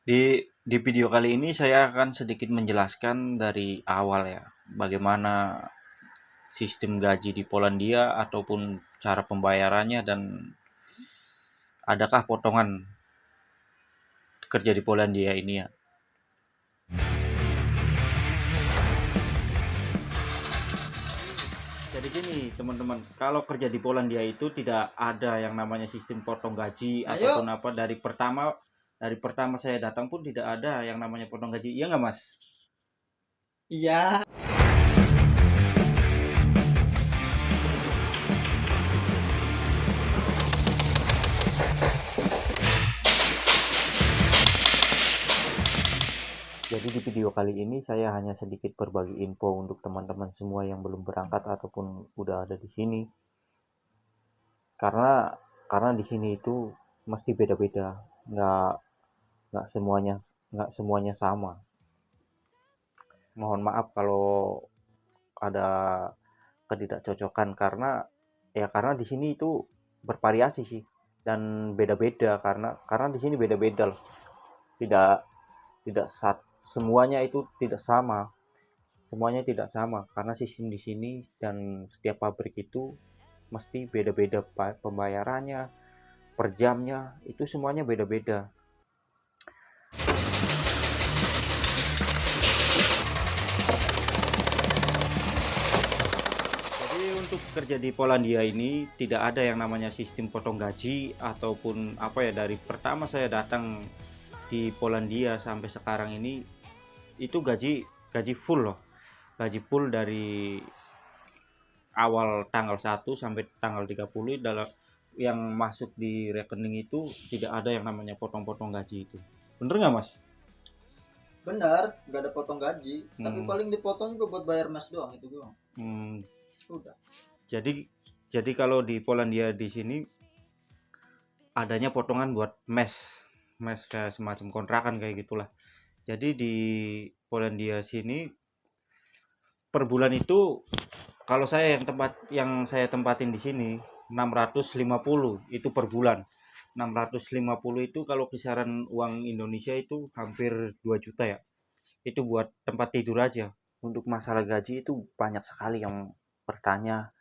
Di video kali ini saya akan sedikit menjelaskan dari awal ya, bagaimana sistem gaji di Polandia ataupun cara pembayarannya dan adakah potongan kerja di Polandia ini ya. Jadi gini teman-teman, kalau kerja di Polandia itu tidak ada yang namanya sistem potong gaji Ayo, ataupun apa dari pertama saya datang pun tidak ada yang namanya potong gaji. Iya nggak Mas? iya. Jadi di video kali ini saya hanya sedikit berbagi info untuk teman-teman semua yang belum berangkat ataupun udah ada di sini. Karena karena di sini itu mesti beda-beda, nggak nggak semuanya nggak semuanya sama. Mohon maaf kalau ada ketidakcocokan karena di sini itu bervariasi sih dan beda-beda karena di sini beda-beda loh. Tidak tidak semuanya itu tidak sama. Semuanya tidak sama karena sistem di sini dan setiap pabrik itu mesti beda-beda pembayarannya, per jamnya, itu semuanya beda-beda. Jadi untuk kerja di Polandia ini tidak ada yang namanya sistem potong gaji ataupun apa ya, dari pertama saya datang di Polandia sampai sekarang ini itu gaji gaji full loh. Gaji full dari awal tanggal 1 sampai tanggal 30 dalam yang masuk di rekening itu tidak ada yang namanya potong-potong gaji itu. Bener nggak Mas? Benar, gak ada potong gaji. Tapi Hmm, paling dipotong juga buat bayar mes doang itu doang. hmm, Udah. jadi jadi kalau di Polandia di sini adanya potongan buat mes, mes kayak semacam kontrakan kayak gitulah. Jadi di Polandia sini per bulan itu kalau saya tempatin di sini 650 itu per bulan. 650 itu kalau kisaran uang Indonesia itu hampir 2 juta ya. Itu buat tempat tidur aja. Untuk masalah gaji itu banyak sekali yang bertanya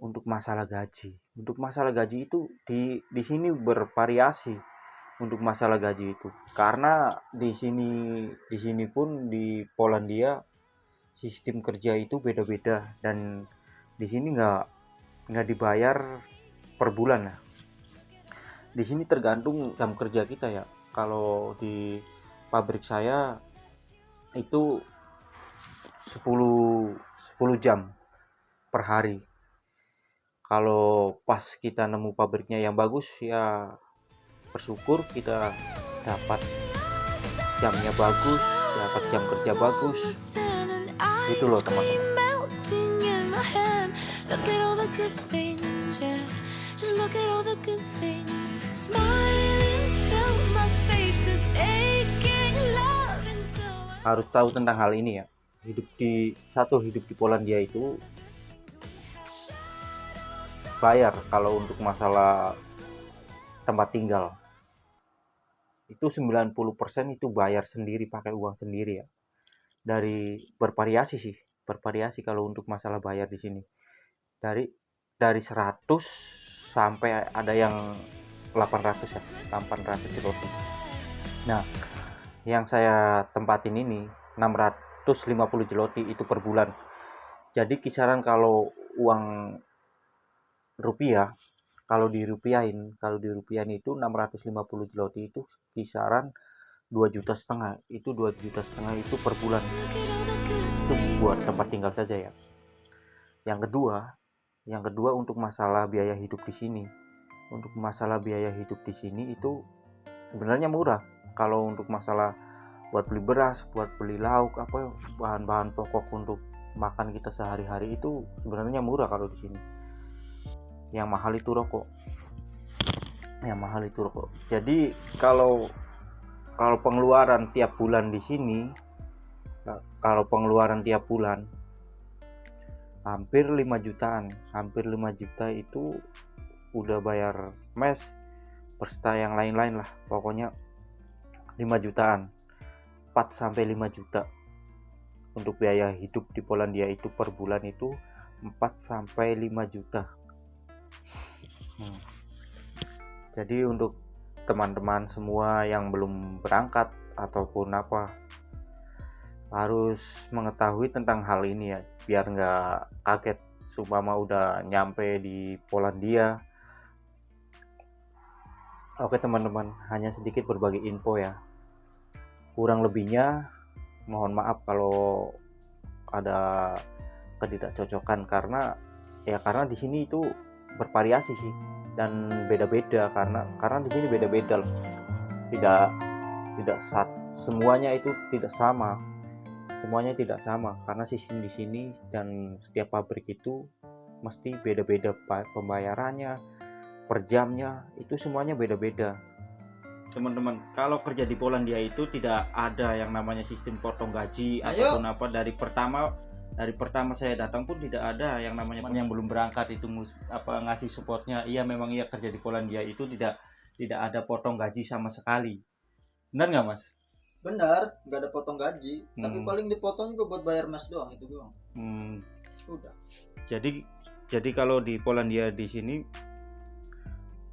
untuk masalah gaji. Untuk masalah gaji itu di sini bervariasi untuk masalah gaji itu. Karena di sini pun di Polandia sistem kerja itu beda-beda dan di sini nggak dibayar per bulan ya. Di sini tergantung jam kerja kita ya. Kalau di pabrik saya itu 10 10 jam per hari. Kalau pas kita nemu pabriknya yang bagus ya bersyukur kita dapat jamnya bagus, dapat jam kerja bagus. Itu loh teman-teman. Harus tahu tentang hal ini ya. Hidup di Polandia itu bayar kalau untuk masalah tempat tinggal. Itu 90% itu bayar sendiri pakai uang sendiri ya. Bervariasi sih, bervariasi kalau untuk masalah bayar di sini. Dari dari 100 sampai ada yang 800 ya, 800 zloty. Nah, yang saya tempatin ini 650 zloty itu per bulan. Jadi kisaran kalau uang rupiah, kalau dirupiahin itu 650 zloty itu kisaran 2,5 juta. Itu 2,5 juta itu per bulan. Itu buat tempat tinggal saja ya. Yang kedua, untuk masalah biaya hidup di sini. Untuk masalah biaya hidup di sini itu sebenarnya murah. Kalau untuk masalah buat beli beras, buat beli lauk, apa bahan-bahan pokok untuk makan kita sehari-hari itu sebenarnya murah kalau di sini. Yang mahal itu rokok. Jadi kalau kalau pengeluaran tiap bulan di sini, kalau pengeluaran tiap bulan hampir 5 jutaan. Hampir 5 juta itu udah bayar mes, berserta yang lain-lain lah. Pokoknya 5 jutaan, 4 sampai 5 juta. Untuk biaya hidup di Polandia itu per bulan itu 4 sampai 5 juta. Jadi untuk teman-teman semua yang belum berangkat ataupun apa, harus mengetahui tentang hal ini ya, biar nggak kaget seumpama udah nyampe di Polandia. Oke teman-teman, hanya sedikit berbagi info ya, kurang lebihnya mohon maaf kalau ada ketidakcocokan, karena di sini itu bervariasi sih dan beda-beda, karena di sini beda-beda loh. Tidak semuanya itu tidak sama. Semuanya tidak sama karena sistem di sini dan setiap pabrik itu mesti beda-beda pembayarannya, per jamnya itu semuanya beda-beda. Teman-teman, kalau kerja di Polandia itu tidak ada yang namanya sistem potong gaji ataupun apa. Dari pertama saya datang pun tidak ada yang namanya yang belum berangkat itu ngasih supportnya. Iya memang iya, kerja di Polandia itu tidak ada potong gaji sama sekali. Benar nggak Mas? Benar, nggak ada potong gaji. Tapi paling dipotong juga buat bayar mes doang, itu doang. Udah. Jadi kalau di Polandia di sini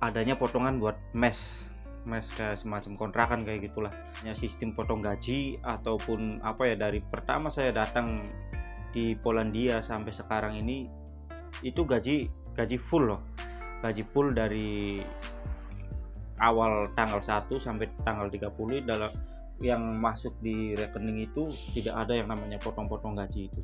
adanya potongan buat mes kayak semacam kontrakan kayak gitulah. Ya sistem potong gaji ataupun apa ya, dari pertama saya datang di Polandia sampai sekarang ini itu gaji full loh. Gaji full dari awal tanggal 1 sampai tanggal 30 dalam yang masuk di rekening itu tidak ada yang namanya potong-potong gaji itu.